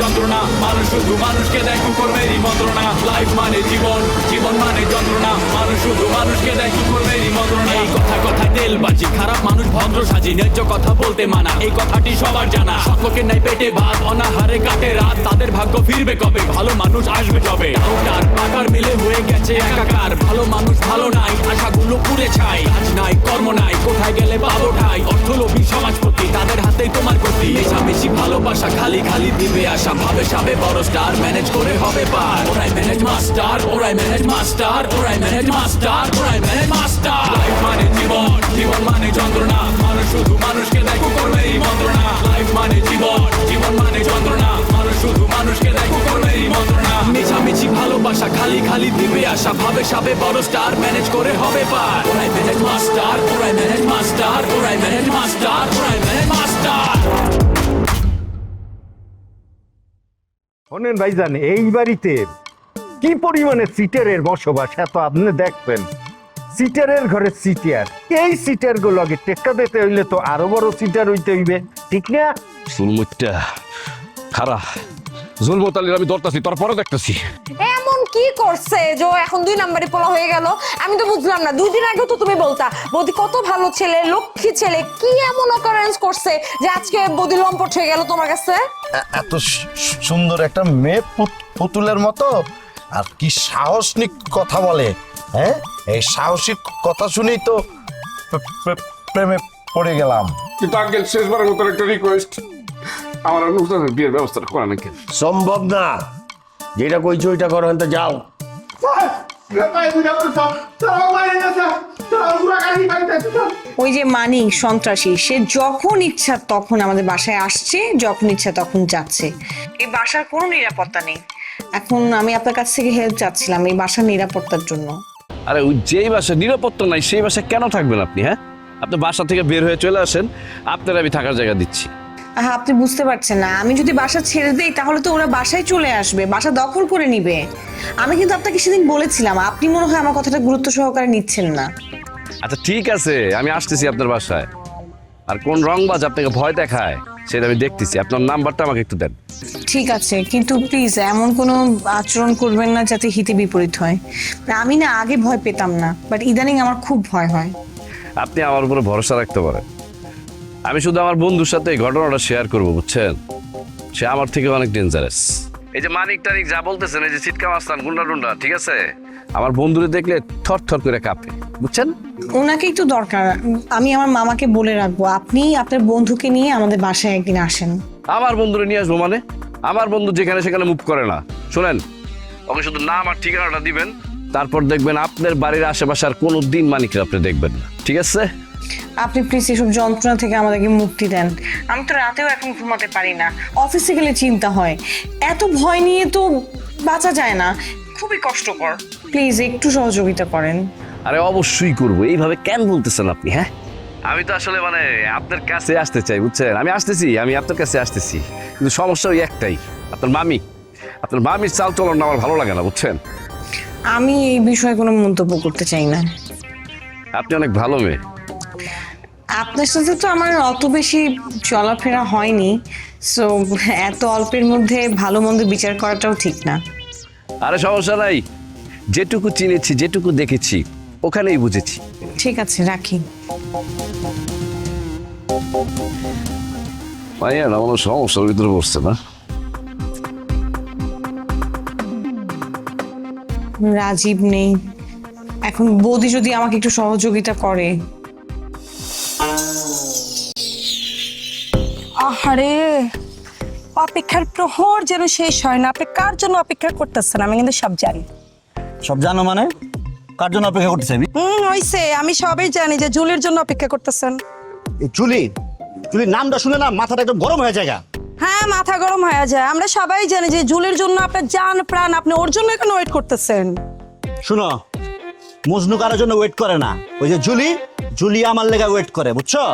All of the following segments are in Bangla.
যন্ত্রণা, মানুষ শুধু মানুষকে দেয় কুকুরমেরই মন্ত্রণা। লাইফ মানে জীবন, জীবন মানে যন্ত্রণা, মানুষ শুধু মানুষকে দেয় কুকুরমেরই মন্ত্রণা। এই কথা তেলবাজি, খারাপ মানুষ ভদ্র সাজি, ন্যায্য কথা বলতে মানা, এই কথাটি সবার জানা। সকলের নাই পেটে ভাত, অনাহারে কাটে রাত, তাদের ভাগ্য ফিরবে কবে, ভালো মানুষ আসবে তবে। ডাউটার পাকার মিলে হয়ে গেছে একাকার, ভালো মানুষ ভালো নাই, আশাগুলো পুড়ে ছাই। কাজ নাই কর্ম নাই, কোথায় গেলে পাবো ঠাই, অর্থলোভী সমাজপতি, তাদের হাতেই তোমার গতি। মেশামেশি ভালোবাসা খালি খালি দিবে আশা, ভাবে সাবে বড় স্টার, ম্যানেজ করে হবে পার। ওরাই ম্যানেজ মাস্টার, ওরাই ম্যানেজ মাস্টার, ওরাই ম্যানেজ মাস্টার, ওরাই ম্যানেজ মাস্টার। লাইফ মানে জীবন, জীবন মানে যন্ত্রণা, মানুষ শুধু মানুষকে দেয় কুকুরমেরই মন্ত্রণা। লাইফ মানে জীবন, জীবন মানে যন্ত্রণা, মানুষ শুধু মানুষকে দেয় কুকুরমেরই মন্ত্রণা। মিছামিছি ভালোবাসা খালি খালি দিবে আশা, ভাবে সাবে বড় স্টার, ম্যানেজ করে হবে পার। ওরাই ম্যানেজ মাস্টার, ওরাই ম্যানেজ মাস্টার, ওরাই ম্যানেজ মাস্টার, ওরাই ম্যানেজ মাস্টার। শোনেন ভাইজান, এই বাড়িতে কি পরিমাণে সিটারের বসবাস এত আপনি দেখবেন। সিটারের ঘরে সিটার, এই সিটার গুলোকে টেক্কা দিতে হইলে তো আরো বড় সিটার হইতে হইবে, ঠিক না? সুলমুটটা খারা জুলমতালির আমি ধরতাছি, তোর পরে দেখতেছি। এমন কি করছে যে ও এখন 2 নাম্বারে পোলা হয়ে গেল? আমি তো বুঝলাম না। 2 দিন আগেও তো তুমি বলতা বৌদি কত ভালো ছেলে, লক্ষ্মী ছেলে, কি এমন অকারেন্স করছে যে আজকে বৌদি লম্পট হয়ে গেল তোমার কাছে? এত সুন্দর একটা মেয়ে পুতুলের মতো, আর কি সাহস নিয়ে কথা বলে। হ্যাঁ, এই সাহসী কথা শুনেই তো প্রেমে পড়ে গেলাম। কিন্তু আঙ্কেল শেষবারের মতো একটা রিকোয়েস্ট, আমার অনুষ্ঠানের বিয়ের ব্যবস্থাটা করেন আঙ্কেল। সম্ভব না, যেটা কইছো ওইটা করো, তো যাও। ওই যে মানিক সন্ত্রাসী, সে যখন ইচ্ছা তখন আমাদের বাসায় আসছে, যখন ইচ্ছা তখন যাচ্ছে। এই বাসার কোনো নিরাপত্তা নেই। এখন আমি আপনার কাছ থেকে হেল্প চাচ্ছিলাম এই বাসার নিরাপত্তার জন্য। আরে ওই যেই বাসায় নিরাপত্তা নাই সেই বাসায় কেন থাকবেন আপনি? হ্যাঁ, আপনি বাসা থেকে বের হয়ে চলে আসেন, আপনার আমি থাকার জায়গা দিচ্ছি। হ্যাঁ, আপনি বুঝতে পারছেন না, আমি যদি বাসা ছেড়ে দেই তাহলে তো ওরা বাসায় চলে আসবে, বাসা দখল করে নিবে। আমি কিন্তু আপনাকে সেদিন বলেছিলাম, আপনি মনে হয় আমার কথাটা গুরুত্ব সহকারে নিচ্ছেন না। আচ্ছা ঠিক আছে, আমি আসতেছি আপনার বাসায়। আর কোন রংবাজ আপনাকে ভয় দেখায় সেটা আমি দেখতেছি। আপনার নাম্বারটা আমাকে একটু দেন। ঠিক আছে, কিন্তু প্লিজ এমন কোনো আচরণ করবেন না যাতে হিতে বিপরীত হয়। আমি না আগে ভয় পেতাম না, বাট ইদানিং আমার খুব ভয় হয়। আপনি আমার উপরে ভরসা রাখতে পারেন। আমি শুধু আমার বন্ধুর সাথে এই ঘটনাটা শেয়ার করবো, বুঝছেন? সে আমার থেকে অনেক ডেঞ্জারাস। এই যে মানিক টানিক যা বলতেছেন, এই যে চিৎকা মাস্তান গুন্ডা টুন্ডা, ঠিক আছে, আমার বন্ধুরে দেখলে থর থর করে কাঁপে, বুঝছেন? ওনাকেই তো দরকার। আমি আমার মামাকে বলে রাখবো আপনি আপনার বন্ধুকে নিয়ে আমাদের বাসায় একদিন আসেন। আমার বন্ধুরে নিয়ে আসবো মানে? আমার বন্ধু যেখানে সেখানে মুভ করে না। শোনেন, ওকে শুধু নাম আর ঠিকানাটা দিবেন, তারপর দেখবেন আপনার বাড়ির আশেপাশে আর কোনো দিন মানিকরা আপনি দেখবেন না, ঠিক আছে? আপনি প্লিজ এসব যন্ত্রণা থেকে আমাদেরকে মুক্তি দেন। আমি তো রাতেও এখন ঘুমাতে পারি না, অফিসে গেলে চিন্তা হয়। এত ভয় নিয়ে তো বাঁচা যায় না, খুবই কষ্টকর। প্লিজ একটু সহযোগিতা করেন। আরে অবশ্যই করবো, এইভাবে কেন বলতেছেন আপনি? হ্যাঁ, আমি তো আসলে মানে আপনার কাছে আসতে চাই, বুঝছেন? আমি আসতেছি, আমি আপনার কাছে আসতেছি, কিন্তু সমস্যা ওই একটাই, আপনার মামির চাল চলন আমার ভালো লাগে না, বুঝছেন? আমি এই বিষয়ে কোনো মন্তব্য করতে চাই না। আপনি অনেক ভালো মেয়ে। আপনার সাথে তো আমার অত বেশি চলাফেরা হয়নি, সো এত অল্পের মধ্যে ভালো মন্দ বিচার করাটাও ঠিক না। আরে সমস্যা নাই, যেটুকু চিনেছি, যেটুকু দেখেছি, ওখানেই বুঝেছি। ঠিক আছে, রাখি। ভাইয়া না কোনো সমস্যার ভিতরে পড়ছে না। রাজীব নেই, এখন বৌদি যদি আমাকে একটু সহযোগিতা করে। আহারে, অপেক্ষার প্রহর যেন শেষ হয় না। আপনি কার জন্য অপেক্ষা করতেছেন আমি কিন্তু সব জানি। সব জানো মানে? কার জন্য অপেক্ষা করতে চাইবি? হইছে, আমি সবই জানি যে জুলির জন্য অপেক্ষা করতেছেন। এই জুলির নামটা শুনে না মাথাটা একদম গরম হয়ে যায়। হ্যাঁ, মাথা গরম হয়ে যায়। আমরা সবাই জানি যে জুলির জন্য আপনার জান প্রাণ, আপনি ওর জন্য এখানে ওয়েট করতেছেন। শুনো, মজনু কারোর জন্য ওয়েট করে না, ওই যে জুলি আমার লেগা ওয়েট করে, বুঝছো?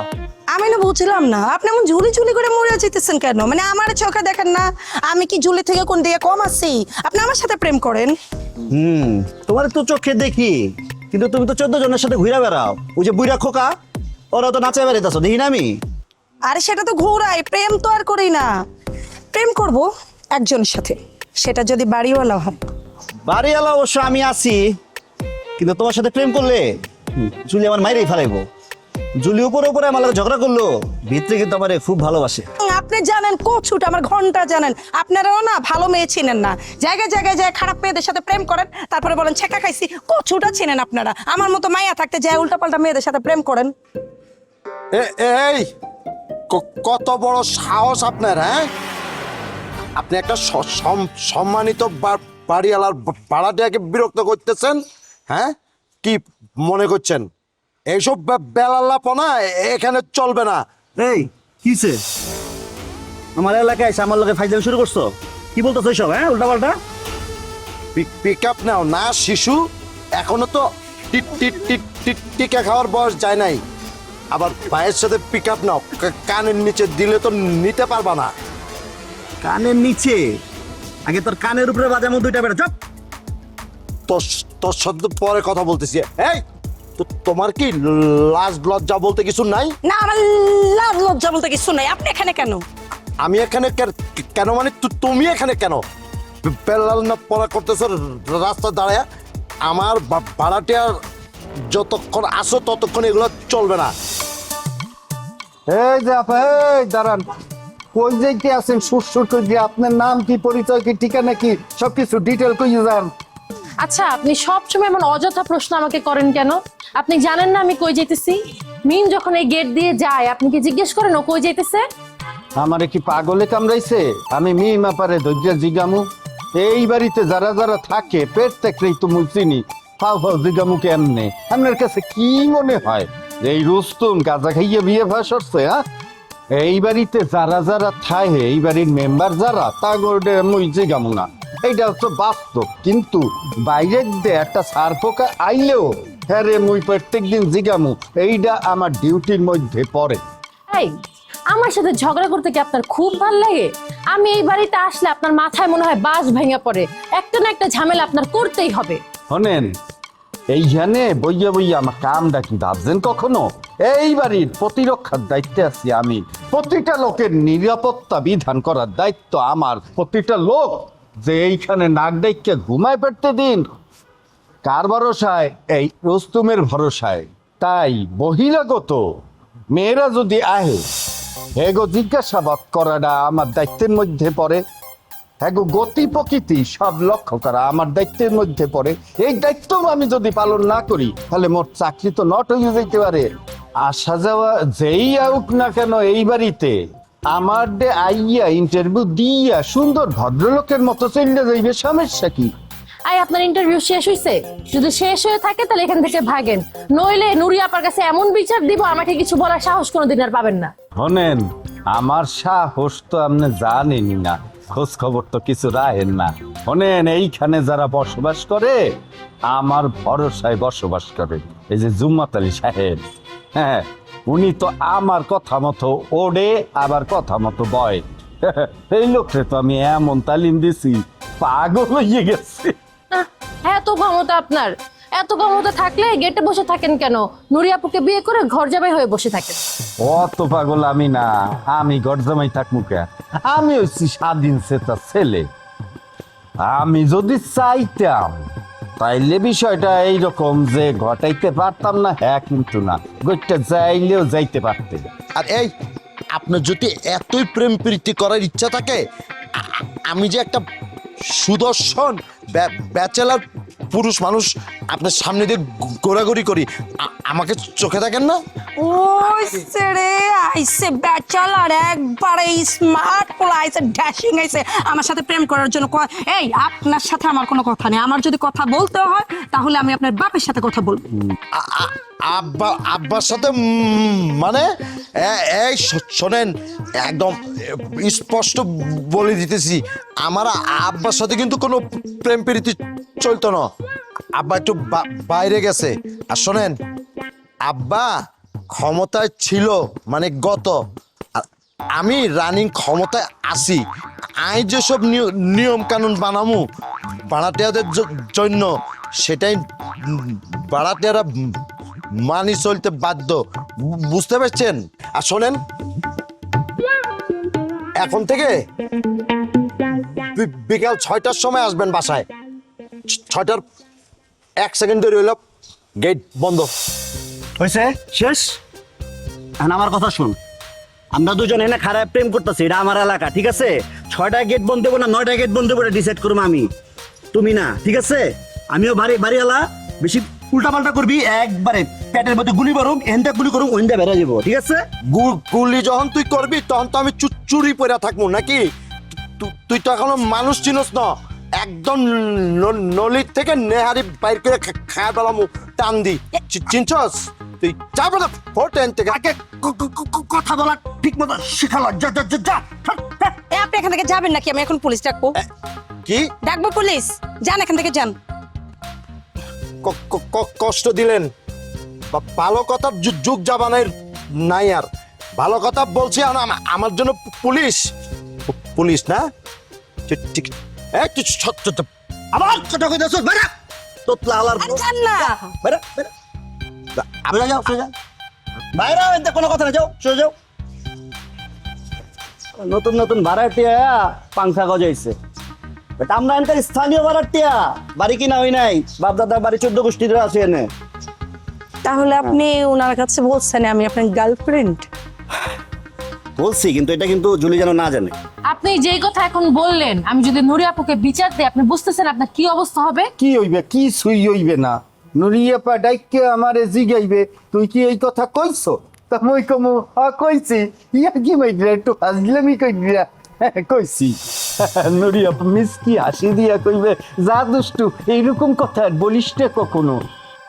আমি না বুঝলাম না, আপনি এমন ঝুলি ঝুলি করে মরে যেতেছেন কেন? মানে আমার চোখে দেখেন না আমি কি জুলি থেকে কোন দিকে কম আছি? আপনি আমার সাথে প্রেম করেন। তোমার তো চোখে দেখি, কিন্তু তুমি তো 14 জনের সাথে ঘুরে বেড়াও। ওই যে বুইরা খোকা, ওরা তো নাচে বেড়াইতেছো, দেখি না আমি? আরে সেটা তো ঘোরাই, প্রেম তো আর করি না। প্রেম করব, একজনের সাথে, সেটা যদি বাড়িওয়ালা হয়। বাড়িওয়ালা অবশ্য আমি আছি, কিন্তু তোমার সাথে প্রেম করলে জুলি আমার মাইরেই ফেলাইবো। জুলি উপরে উপরে আমার লগে ঝগড়া করলো, ভিতরে কিন্তু আমার খুব ভালোবাসে। আপনি জানেন কচুট আমার ঘন্টা জানেন, আপনারাও না ভালো মেয়ে চিনেন না, জায়গায় জায়গায় যায় খারাপ মেয়েদের সাথে প্রেম করেন, তারপরে বলেন ছেঁকা খাইছি। কচুটা চিনেন আপনারা, আমার মতো মাইয়া থাকতে যায় উল্টাপাল্টা মেয়েদের সাথে প্রেম করেন। এই কত বড় সাহস আপনার, হ্যাঁ? আপনি একটা সম্মানিত বাড়িওয়ালার ভাড়াটিয়াকে বিরক্ত করতেছেন, হ্যাঁ? কি মনে করছেন এইসব বেলাল্লাপনা এখানে চলবে না? এই কিসে আমার এলাকায় এসে আমার লগে ফাইজলামি শুরু করছো? কি বলতেছো এইসব, হ্যাঁ? উল্টাপাল্টা। পিক আপ নাও না শিশু, এখনো তো টিকা খাওয়ার বয়স যায় নাই, আবার ভাইয়ের সাথে পিক আপ নাও। কানের নিচে দিলে তো নিতে পারবা না। কানের নিচে? আগে তোর কানের উপরে বাজামো দুইটা বেড়া। চপ। তোর সাথে পরে কথা বলতেছি। এই তোমার কি লাজ লজ্জা বলতে কিছু নাই? না, আমার লাজ লজ্জা বলতে কিছু নাই। আপনি এখানে কেন? আমি এখানে কেন মানে তুমি এখানে কেন? বেলাল না পড়া করতেছ রাস্তা দাঁড়ায়? আমার ভাড়াটিয়া যতক্ষণ আসো ততক্ষণ এগুলো চলবে না। এই যে এই দাঁড়ান, কই যাইতে আছেন? সুর করে দিয়ে আপনার নাম কি, পরিচয় কি, ঠিকানা কি, সবকিছু ডিটেল কই যান। আচ্ছা, আপনি সবসময় এমন অযথা প্রশ্ন আমাকে করেন কেন? আপনি জানেন না আমি কই যাইতেছি? মিম যখন এই গেট দিয়ে যায় আপনি কি জিজ্ঞেস করেন ও কই যাইতেছে? আমারে কি পাগলে কামড়াইছে? আমি মিমা পারে ধৈর্য জিগামু? এই বাড়িতে যারা যারা থাকে প্রত্যেকটাই তো মুই চিনি। ফাও ফাও জিগামু কেমনে? আপনার কাছে কি মনে হয় এই রুস্তুম গাঁজা খাইয়ে বিয়ে ফাঁস হচ্ছে? হ্যাঁ, এই বাড়িতে যারা যারা থাকে, এই বাড়ির মেম্বার যারা, তা গোটে মুই জিগামু না, এইটা হচ্ছে বাস্তব। কিন্তু বাইরের দিয়ে একটা সার পোকা আইলেও হ্যাঁ রে মুই প্রত্যেকদিন জিগামু, এইটা আমার ডিউটির মধ্যে পড়ে। এই, আমার সাথে ঝগড়া করতে কি আপনার খুব ভাল লাগে? আমি এই বাড়িতে আসলে আপনার মাথায় মনে হয় বাস ভেঙে পড়ে। একটা না একটা ঝামেলা আপনার করতেই হবে। শোনেন, এইখানে বইয়া বইয়া আমার কামটা কি ভাবছেন কখনো? এই বাড়ির প্রতিরক্ষার দায়িত্বে আছি আমি। প্রতিটা লোকের নিরাপত্তা বিধান করার দায়িত্ব আমার। প্রতিটা লোক যে এইখানে নাক ডাইকে ঘুমায় পেটতে দিন কার ভরসায়? এই রুস্তুমের ভরসায়। তাই বহিরাগত মেয়েরা যদি আহে, হেগো জিজ্ঞাসাবাদ করাটা আমার দায়িত্বের মধ্যে পড়ে। হ্যাগো গতি প্রকৃতি সব লক্ষ্য করা আমার দায়িত্বের মধ্যে পড়ে। এই দায়িত্ব আমি যদি পালন না করি তাহলে মোর চাকরি তো নট হয়ে যেতে পারে। আসা যাওয়া যেই আউক না কেন এই বাড়িতে, আমার ডে আইয়া ইন্টারভিউ দিয়া সুন্দর ভদ্রলোকের মতো চলে যাইবে, সমস্যা কি? আপনার ইন্টারভিউ শেষ হয়েছে? যদি শেষ হয়ে থাকে তাহলে এখান থেকে ভাগেন, নইলে নুরি আপার কাছে এমন বিচার দিব আমাকে কিছু বলার সাহস কোনোদিন আর পাবেন না। শোনেন, আমার সাহস তো আপনি জানেনই না, খোঁজ খবর তো কিছু রাখেন না। শোনেন, এইখানে যারা বসবাস করে আমার ভরসায় বসবাস করে। এই যে জুম্মাত আলী সাহেব, হ্যাঁ, উনি তো আমার কথা মতো ওড়ে আবার কথা মতো বয়। এই লোকরে তো আমি এমন তালিম দিছি, পাগল হয়ে গেছে। এত ক্ষমতা আপনার, এত ক্ষমতা থাকলে গেটে বসে থাকেন কেন? নুরি আপুকে বিয়ে করে ঘর জামাই হয়ে বসে থাকেন। অত পাগল আমি না, আমি ঘর জামাই থাকবো কে? আমি হচ্ছি স্বাধীন চেতা ছেলে। আমি যদি চাইতাম তাইলে বিষয়টা এইরকম যে ঘটাইতে পারতাম না, হ্যাঁ, কিন্তু না, গোটা যাইলেও যাইতে পারতে। আর এই, আপনার যদি এতই প্রেম প্রীতি করার ইচ্ছা থাকে, আমি যে একটা সুদর্শন ব্যাচেলার পুরুষ মানুষ আপনার সামনে দিয়ে ঘোরাঘুরি করি, আমাকে চোখে দেখেন না? ওই ছেড়ে আইসে ব্যাচেলার, একবারে স্মার্ট পোলা আইসে, ড্যাশিং আইসে আমার সাথে প্রেম করার জন্য। এই, আপনার সাথে আমার কোনো কথা নেই। আমার যদি কথা বলতে হয় তাহলে আমি আপনার বাপের সাথে কথা বলবো। আব্বার সাথে মানে? এই শোনেন, একদম স্পষ্ট বলে দিতেছি, আমার আব্বার সাথে কিন্তু কোনো প্রেম প্রীতি চলতো না। আব্বা একটু বাইরে গেছে। আর শোনেন, আব্বা ক্ষমতায় ছিল মানে গত, আর আমি রানিং ক্ষমতায় আসি। আই যেসব নিয়ম কানুন বানামু ভাড়াটিয়াদের জন্য, সেটাই ভাড়াটিয়ারা মানি চলতে বাধ্য, বুঝতে পারছেন? আর শোনেন, এখন থেকে বিকাল 6টার সময় আসবেন বাসায়। 6টার 1 সেকেন্ড ধরে হইল গেট বন্ধ। হয়েছে শেষ। এখন আমার কথা শুন, আমরা দুজন এনে খারাপ প্রেম করতেছি, এটা আমার এলাকা, ঠিক আছে? 6টায় গেট বন্ধ দেবো না 9টায় গেট বন্ধ দেবো এটা ডিসাইড করবো আমি, তুমি না, ঠিক আছে? আমিও বাড়িওয়ালা, বেশি উল্টাপাল্টা করবি একবারে পেটের মধ্যে গুলি মারুম, এনটা গুলি করুম, ওইটা বেড়া যাবো, ঠিক আছে? গুলি যখন তুই করবি তখন তো আমি চুরি পরে থাকবো নাকি? তুই তো এখনো মানুষ চিনস না, একদম নলির থেকে নেহারি বাইর করে খায় পেলাম টান দি, চিনছস? তুই যাবো না ফোর্টেন থেকে। আগে কথা বলা ঠিক মতো শিখালো, যা যা যা যা। আপনি এখান থেকে যাবেন নাকি আমি এখন পুলিশ ডাকবো? কি ডাকবো পুলিশ? যান এখান থেকে যান। কষ্ট দিলেন, ভালো কথা যুগ জামানের নাই আর। ভালো কথা বলছি আমার জন্য পুলিশ না? ঠিক তুই আবার কথা কইতাছ, বেড়া তোতলা আলার যান না। বেড়া বেড়া, আমরা যাও সোজা বাইরে, এতে কোনো কথা না, যাও সোজা যাও। নতুন নতুন ভাড়াটিয়া পাংখা গজাইছে, বাট আমরা এনকার স্থানীয় ভাড়াটিয়া, বাড়ি কিনা হই নাই, বাপ দাদার বাড়ি 14 গোষ্ঠী ধরে আছে এনে। তাহলে আপনি ওনার কাছে বলছেন আমি আপনার গার্লফ্রেন্ড? বলছি, কিন্তু এটা কিন্তু জুলি যেন না জানে। আপনি যেই কথা এখন বললেন, আমি যদি নুরি আপুকে বিচার দিই, আপনি বুঝতেছেন আপনার কি অবস্থা হবে? কি হইবে, কি সুই হইবে না? নুরিয়া পা ডাইকে আমারে জিগাইবে তুই কি এই কথা কইছো? তা মই কমু কইছি, ইয়া কি মাইরা একটু হাসলামি কইরা কইছি। নুরিয়া মিসকি হাসি দিয়া কইবে যা দুষ্টু, এইরকম কথা আর বলিস না কখনো।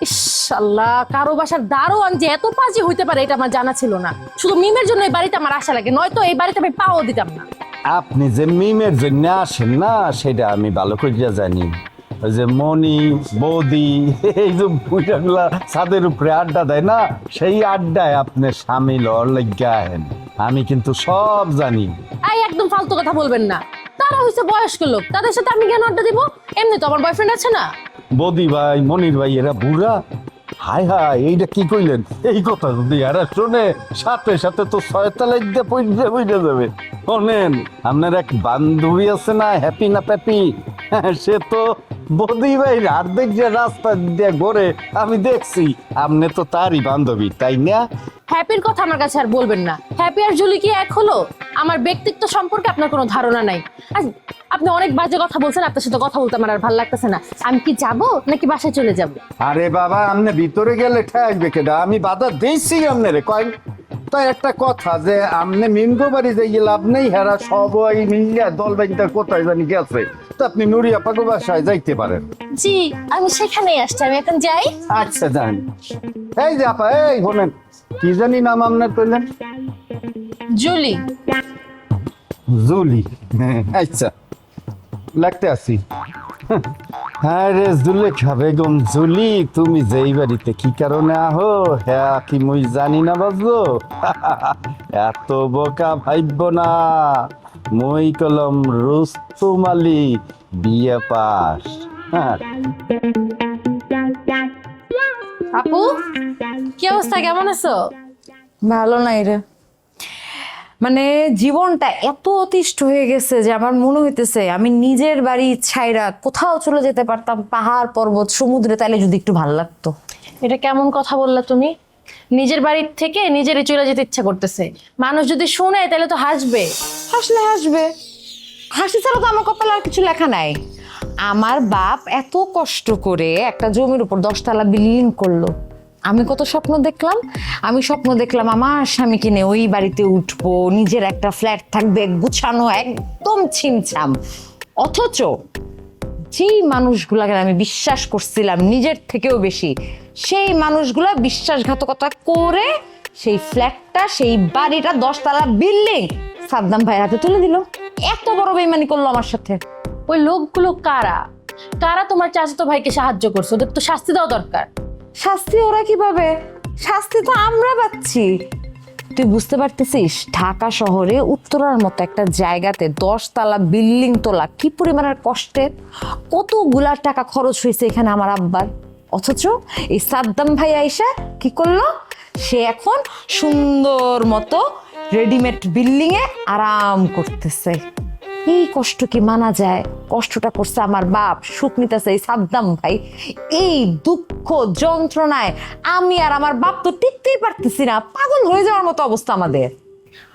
ইনশাআল্লাহ, কারো বাসার দারোয়ান যে এত পাজি হইতে পারে এটা আমার জানা ছিল না। শুধু মিমের জন্য এই বাড়িতে আমার আশা লাগে, নয়তো এই বাড়িতে আমি পাও দিতাম না। আপনি যে মিমের জন্য আসেন না সেটা আমি ভালো করিয়া জানি। ওই যে মনি বৌদি এই যে বুড়াগুলা ছাদের উপরে আড্ডা দেয় না, সেই আড্ডায় আপনি সামিল হওয়ার লাগিয়া আহেন, আমি কিন্তু সব জানি। এই একদম ফালতু কথা বলবেন না, তারা হইছে বয়স্ক লোক, তাদের সাথে আমি কেন আড্ডা দিব? এমনি তো আমার বয়ফ্রেন্ড আছে না। বৌদি ভাই মনির ভাই এরা বুড়া, হাই হাই এইটা কি কইলেন? এই কথা যদি এরা শোনে সাথে সাথে তো 6 তলায় দিয়ে পড়ে যাবে। শোনেন, আপনার এক বান্ধবী আছে না, হ্যাপি না প্যাপি, সে তো বৌদি ভাই অর্ধেক যে রাস্তা দিয়ে ঘোরে আমি দেখছি, আপনি তো তারই বান্ধবী তাই না? হ্যাপির কথা আমার কাছে আর বলবেন না। হ্যাপি আর জুলি কি এক হলো? আমার ব্যক্তিত্ব সম্পর্কে আপনার কোনো ধারণা নাই। আর আপনি অনেক বাজে কথা বলছেন, আপনার সাথে কথা বলতে আমার আর ভালো লাগতেছে না। আমি কি যাব নাকি বাসায় চলে যাব? আরে বাবা, আপনি ভিতরে গেলে ঠেকবে কেডা? আমি বাধা দিয়েছি আপনারে কয়। তাই একটা কথা যে আপনি মিমগো বাড়ি যাই লাভ নেই, হেরা সবাই মিলিয়া দল বাইন্দা কোথায় জানি গেছে, তো আপনি নুরিয়া পাগো বাসায় যাইতে পারেন। জি, আমি সেখানেই আসছি, আমি এখন যাই। আচ্ছা যান। এই যে আপা, এই শোনেন, কি জানি নাম আপনার কইলেন? জুলি। জুলি, আচ্ছা লাগতে আসি। হ্যাঁ রে জুলেখা বেগম, জুলি তুমি যেই বাড়িতে কি কারণে আহো হ্যাঁ কি মুই জানি না বাজলো? এত বোকা ভাইব না, মই কলম রুস্তুম আলী বিয়ে পাস। হ্যাঁ আপু, কি অবস্থা, কেমন আছো? ভালো নাই রে, মানে জীবনটা এত অতিষ্ঠ হয়ে গেছে যে আমার মনে হইতেছে আমি নিজের বাড়ি ছাইরা কোথাও চলে যেতে পারতাম, পাহাড় পর্বত সমুদ্রে, তাইলে যদি একটু ভালো লাগতো। এটা কেমন কথা বললা তুমি? নিজের বাড়ির থেকে নিজেরই চলে যেতে ইচ্ছা করতেছে, মানুষ যদি শুনে তাহলে তো হাসবে। হাসলে হাসবে, হাসি ছাড়া তো আমার কপালে আর কিছু লেখা নাই। আমার বাপ এত কষ্ট করে একটা জমির উপর 10 তলা বিল্ডিং করলো, আমি কত স্বপ্ন দেখলাম। আমি স্বপ্ন দেখলাম আমার স্বামী কিনে ওই বাড়িতে উঠবো, নিজের একটা ফ্ল্যাট থাকবে গুছানো একদম ছিমছাম। অথচ যেই মানুষগুলাকে আমি বিশ্বাস করছিলাম নিজের থেকেও বেশি, সেই মানুষগুলা বিশ্বাসঘাতকতা করে সেই ফ্ল্যাটটা, সেই বাড়িটা, 10 তলা বিল্ডিং সাদ্দাম ভাইয়ের হাতে তুলে দিল। এত বড় বেইমানি করলো আমার সাথে। ওই লোকগুলো কারা? কারা তোমার চাচাতো ভাইকে সাহায্য করছে? ওদের তো শাস্তি দেওয়া দরকার। শাস্তি ওরা কিভাবে? শাস্তি তো আমরা পাচ্ছি। তুই বুঝতে পারতেছিস, ঢাকা শহরে উত্তরার মতো একটা জায়গাতে 10 তলা বিল্ডিং তোলা কি পরিমাণের কষ্টের, কতগুলা টাকা খরচ হয়েছে এখানে আমার আব্বার। অথচ এই সাদ্দাম ভাই আইসা কি করলো? সে এখন সুন্দর মতো রেডিমেড বিল্ডিং এ আরাম করতেছে। এই কষ্ট কি মানা যায়? কষ্টটা করছে আমার বাপ, সুখ নিতেছে এই সাদ্দাম ভাই। এই দুঃখ যন্ত্রণায় আমি আর আমার বাপ তো টিকতেই পারতেছি না, পাগল হয়ে যাওয়ার মতো অবস্থা আমাদের।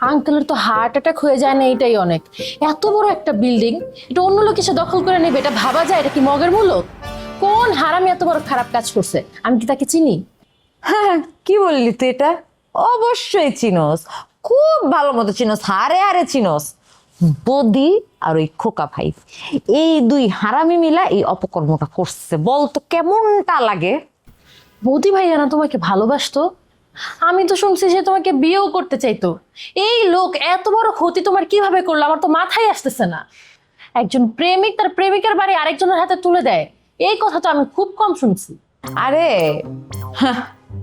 আঙ্কেলের তো হার্ট অ্যাটাক হয়ে যায় না, এটাই অনেক। এত বড় একটা বিল্ডিং, এটা অন্য লোক এসে দখল করে নেবে, এটা ভাবা যায়? এটা কি মগের মূলক? কোন হারামি এত বড় খারাপ কাজ করছে? আমি কি তাকে চিনি? হ্যাঁ, কি বললি তুই এটা? অবশ্যই চিনোস, খুব ভালো মতো চিনোস, হারে হারে চিনোস। বদি আর ওই খোকা ভাই, এই দুই হারামি মিলা এই অপকর্মটা করছে। বলতো কেমনটা লাগে? বৌদি ভাইয়া না তোমাকে ভালোবাসতো? আমি তো শুনছি সে তোমাকে বিয়েও করতে চাইতো। এই লোক এত বড় ক্ষতি তোমার কিভাবে করলো? আমার তো মাথায় আসতেছে না। একজন প্রেমিক তার প্রেমিকার বাড়ি আরেকজনের হাতে তুলে দেয়, এই কথা তো আমি খুব কম শুনছি। আরে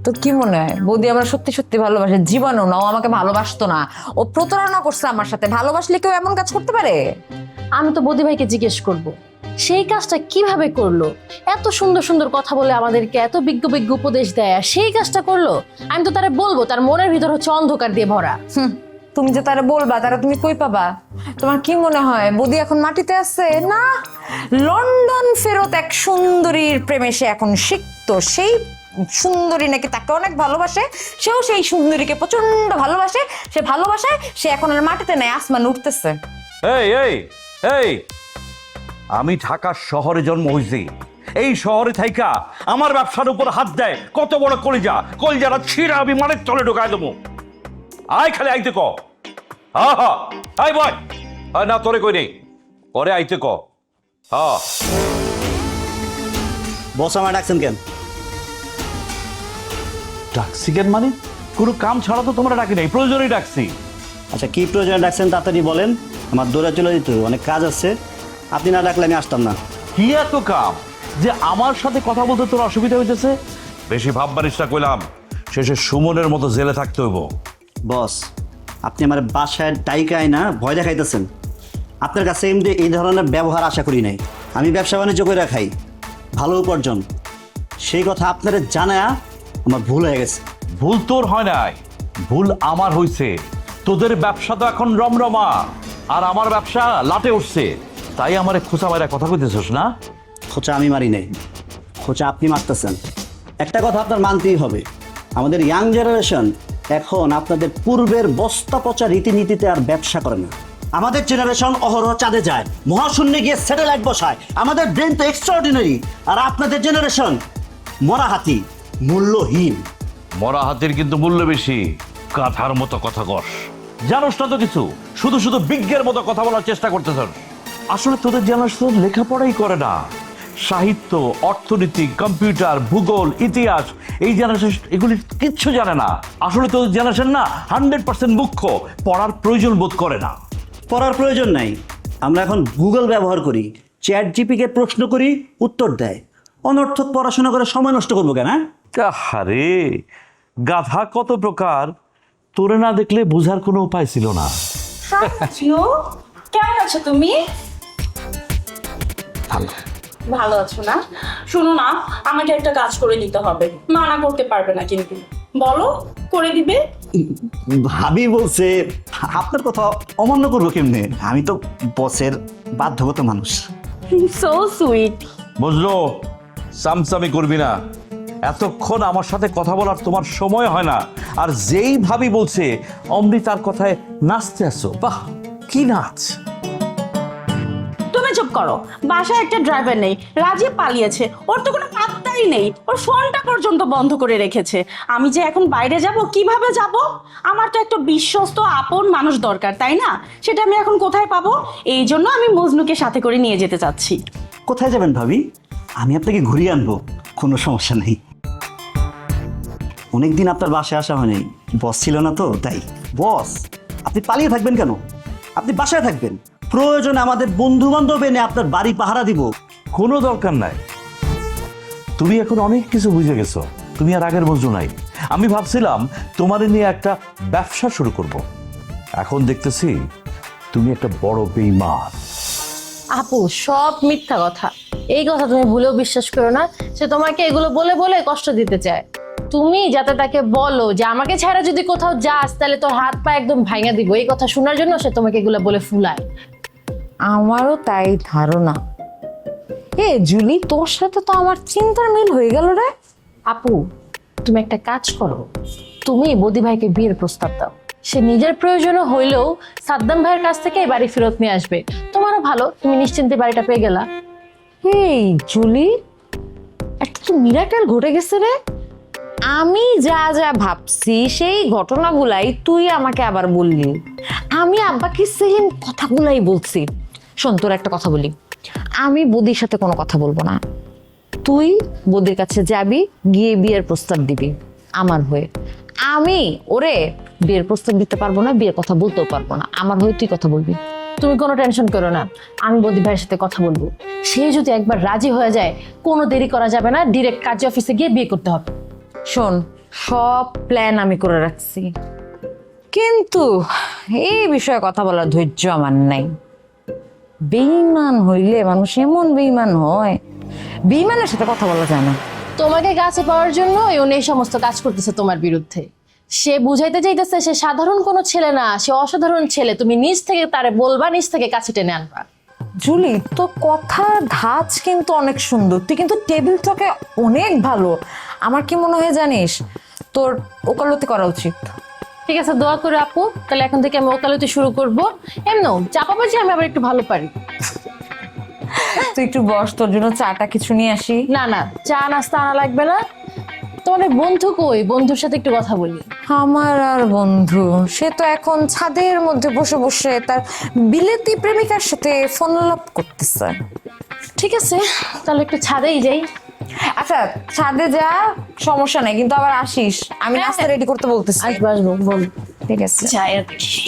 তো কি মনে হয় বৌদি আমার সত্যি সত্যি ভালোবাসে? জীবনেও না, ও আমাকে ভালোবাসতো না, ও প্রতারণা করছে আমার সাথে। ভালোবাসলে কেউ এমন কাজ করতে পারে? আমি তো বৌদি ভাইকে জিজ্ঞেস করব, সেই কাজটা কিভাবে করলো? এত সুন্দর সুন্দর কথা বলে আমাদেরকে এত বিজ্ঞ বিজ্ঞ উপদেশ দেয়, আর সেই কাজটা করলো? আমি তো তারে বলবো, তার মনের ভিতর হচ্ছে অন্ধকার দিয়ে ভরা। তুমি যে তারা বলবা, তারা তুমি কই পাবা? তোমার কি মনে হয় বৌদি এখন মাটিতে আছে? না, লন্ডন ফেরত এক সুন্দরীর প্রেমে সে এখন সিক্ত। সেই সুন্দরী নাকি তাকে অনেক ভালোবাসে, সেও সেই সুন্দরীকে প্রচন্ড ভালোবাসে। সে ভালোবাসায় সে এখন আর মাটিতে নেই, আসমান উঠতেছে। এই এই এই আমি ঢাকা শহরে জন্ম হয়েছি, এই শহরে থাইকা আমার ব্যবসার উপর হাত দেয় কত বড় কলিজাটা ছিঁড়া আমি মানের তলে ঢোকায় দেবো। আয় খালি আইতে ক। হ্যাঁ হ্যাঁ আই বয়, না তোরে কই নেই, পরে আইতে ক। হ্যাঁ বস আমার ডাকছেন কেন? ডাকছি কেন মানে? কোনো কাম ছাড়া তো তোমরা ডাকি নাই, প্রয়োজনই ডাকছি। আচ্ছা কি প্রয়োজনে ডাকছেন তাড়াতাড়ি বলেন, আমার দৌড়ে চলে যেতে হবে, অনেক কাজ আছে। আপনি না ডাকলে আমি আসতাম না। কি এত কাম যে আমার সাথে কথা বলতে তোর অসুবিধা হইতেছে? বেশি ভাববানিস না কইলাম, শেষে সুমনের মতো জেলে থাকতে হইব। বস আপনি আমার বাসায় ডাইকায় না ভয় দেখাইতেছেন। আপনার কাছে এমনি এই ধরনের ব্যবহার আশা করি নাই। আমি ব্যবসা বাণিজ্য করে খাই, ভালো উপার্জন, সেই কথা আপনারা জানায়া আমার ভুল হয়ে গেছে। ভুল তোর হয় নাই, ভুল আমার হইছে। তোদের ব্যবসা তো এখন রমরমা, আর আমার ব্যবসা লাটে উঠছে, তাই আমারে খোঁচা মারা কথা কইতেছস না? খোঁচা আমি মারি নাই, খোঁচা আপনি মারতেছেন। একটা কথা আপনার মানতেই হবে, আমাদের ইয়াং জেনারেশন এখন আপনাদের পূর্বের বস্তা পচা রীতিনীতিতে আর ব্যবসা করে না। আমাদের জেনারেশন অহরহ চাঁদে যায়, মহাশূন্যে গিয়ে স্যাটেলাইট বসায়। আমাদের ব্রেন তো এক্সট্রাঅর্ডিনারি, আর আপনাদের জেনারেশন মরা হাতি, মূল্যহীন। মরা হাতির কিন্তু মূল্য বেশি, কাঁথার মতো কথা কস। জানোস না তো কিছু, শুধু শুধু বিজ্ঞের মতো কথা বলার চেষ্টা করতেছ। আসলে তোদের জেনারেশন লেখাপড়াই করে না, সাহিত্য, অর্থনীতি, কম্পিউটার, ভূগোল, ইতিহাস, এই জেনারেশন এগুলি কিচ্ছু জানে না। আসলে তোদের জেনারেশন না 100% মুখ্য, পড়ার প্রয়োজন বোধ করে না। পড়ার প্রয়োজন নাই, আমরা এখন গুগল ব্যবহার করি, চ্যাট জিপিকে প্রশ্ন করি, উত্তর দেয়। অনর্থক পড়াশোনা করে সময় নষ্ট করবো কেন? আরে গাধা কত প্রকার, তোরে না দেখলে বোঝার কোনো উপায় ছিল না। কেমন আছো তুমি? ভালো আছো না? শুনো না, আমাকে একটা কাজ করে দিতে হবে, মানা করতে পারবে না কিন্তু। বলো, করে দিবে? ভাবি বলছে, আপনার কথা অমান্য করবো কেমনে? আমি তো বসের বাধ্যগত মানুষ। So sweet. বুঝলো, সামসামি করবি না। এতক্ষণ আমার সাথে কথা বলার তোমার সময় হয় না, আর যেই ভাবি বলছে অমনি তার কথায় নাচতে আসো। বাহ, কি নাচ! তুমি চুপ করো, বাসায় একটা ড্রাইভার নেই, রাজীব পালিয়েছে, ওর তো কোনো পাত্তাই নেই, ওর ফোনটা পর্যন্ত বন্ধ করে রেখেছে। আমি যে এখন বাইরে যাব, কিভাবে যাব? আমার তো একটা বিশ্বস্ত আপন মানুষ দরকার, তাই না? সেটা আমি এখন কোথায় পাবো? এই জন্য আমি মজনুকে সাথে করে নিয়ে যেতে চাচ্ছি। কোথায় যাবেন ভাবি? আমি আপনাকে ঘুরিয়ে আনবো, কোনো সমস্যা নেই। অনেকদিন আপনার বাসায় আসা হয়নি, বস ছিল না তো তাই। বস আপনি পালিয়ে থাকবেন কেন? আপনি বাসায় থাকবেন, প্রয়োজনে আমাদের বন্ধু বান্ধব এনে আপনার বাড়ি পাহারা দিব। কোনো দরকার নাই, তুমি এখন অনেক কিছু বুঝে গেছো, তুমি আর আগের বুঝো নাই। আমি ভাবছিলাম তোমার নিয়ে একটা ব্যবসা শুরু করব, এখন দেখতেছি তুমি একটা বড় বেঈমান। আপু সব মিথ্যা কথা, এই কথা তুমি ভুলেও বিশ্বাস করো না। সে তোমাকে এগুলো বলে বলে কষ্ট দিতে চায়। তুমি যাতে তাকে বলো যে আমাকে ছাড়া যদি কোথাও যাস তাহলে তোর হাত পা একদম ভাঙা দিব, এই কথা শোনার জন্য সে তোমাকে এগুলো বলে ফুলায়। আমারও তাই ধারণা। এ জুলি, তোর সাথে তো আমার চিন্তার মিল হয়ে গেল রে। আপু, তুমি একটা কাজ করো, তুমি বদি ভাইকে বিয়ের প্রস্তাব দাও। সে নিজের প্রয়োজনে হইলেও সাদ্দাম ভাইয়ের কাছ থেকে এই বাড়ি ফেরত নিয়ে আসবে। তোমারও ভালো, তুমি নিশ্চিন্তে বাড়িটা পেয়ে গেলা। এই জুলি, একটা তো মিরাকেল ঘটে গেছে রে। আমি যা যা ভাবছি সেই ঘটনাগুলাই তুই আমাকে আবার বললি। আমি আব্বাকে সেম কথাগুলাই বলছি। শোন, তোর একটা কথা বলি, আমি বদির সাথে কোনো কথা বলবো না। তুই বদির কাছে যাবি, গিয়ে বিয়ের প্রস্তাব দিবি আমার হয়ে। আমি ওরে বিয়ের প্রস্তাব দিতে পারবো না, বিয়ের কথা বলতেও পারবো না। আমার হয়ে তুই কথা বলবি। তুমি কোনো টেনশন করো না, আমি বদি ভাইয়ের সাথে কথা বলবো। সে যদি একবার রাজি হয়ে যায়, কোনো দেরি করা যাবে না, ডিরেক্ট কাজী অফিসে গিয়ে বিয়ে করতে হবে। শোন, সব প্ল্যান আমি করে রাখছি, কিন্তু এই বিষয়ে কথা বলার ধৈর্য আমার নাই। বেঈমান হইলে মানুষ এমন বেঈমান হয়, বেঈমানের সাথে কথা বলা যায় না। তোমাকে কাছে পাওয়ার জন্য উনি এই সমস্ত কাজ করতেছে তোমার বিরুদ্ধে। সে বুঝাইতে চাইতেছে সে সাধারণ কোনো ছেলে না, সে অসাধারণ ছেলে। তুমি নিজ থেকে তারে বলবা, নিজ থেকে কাছে টেনে আনবা। জুলি, তোর কথার ধাঁচ কিন্তু অনেক সুন্দর, তুই কিন্তু টেবিল টকে অনেক ভালো। আমার কি মনে হয় জানিস, তোর ওকালতি করা উচিত। ঠিক আছে, দোয়া করে আপু, তাহলে এখন থেকে আমি ওকালতি শুরু করবো। এমনও চাপাবাজি আমি আবার একটু ভালো পারি। তুই একটু বস, তোর জন্য চাটা কিছু নিয়ে আসি। না না, চা নাস্তা আনা লাগবে না। তোমার বন্ধু কই? বন্ধুর সাথে একটু কথা বলি। আমার আর বন্ধু, সে তো এখন ছাদের মধ্যে বসে বসে তার বিলেতি প্রেমিকার সাথে ফোন আলাপ করতেছে। ঠিক আছে, তাহলে একটু ছাদেই যাই। আচ্ছা, ছাদে যা, সমস্যা নাই, কিন্তু আবার আসিস। আমি নাস্তা রেডি করতে বলতেছি। আসবো আসবো, বল। ঠিক আছে। যাই আর দেখি।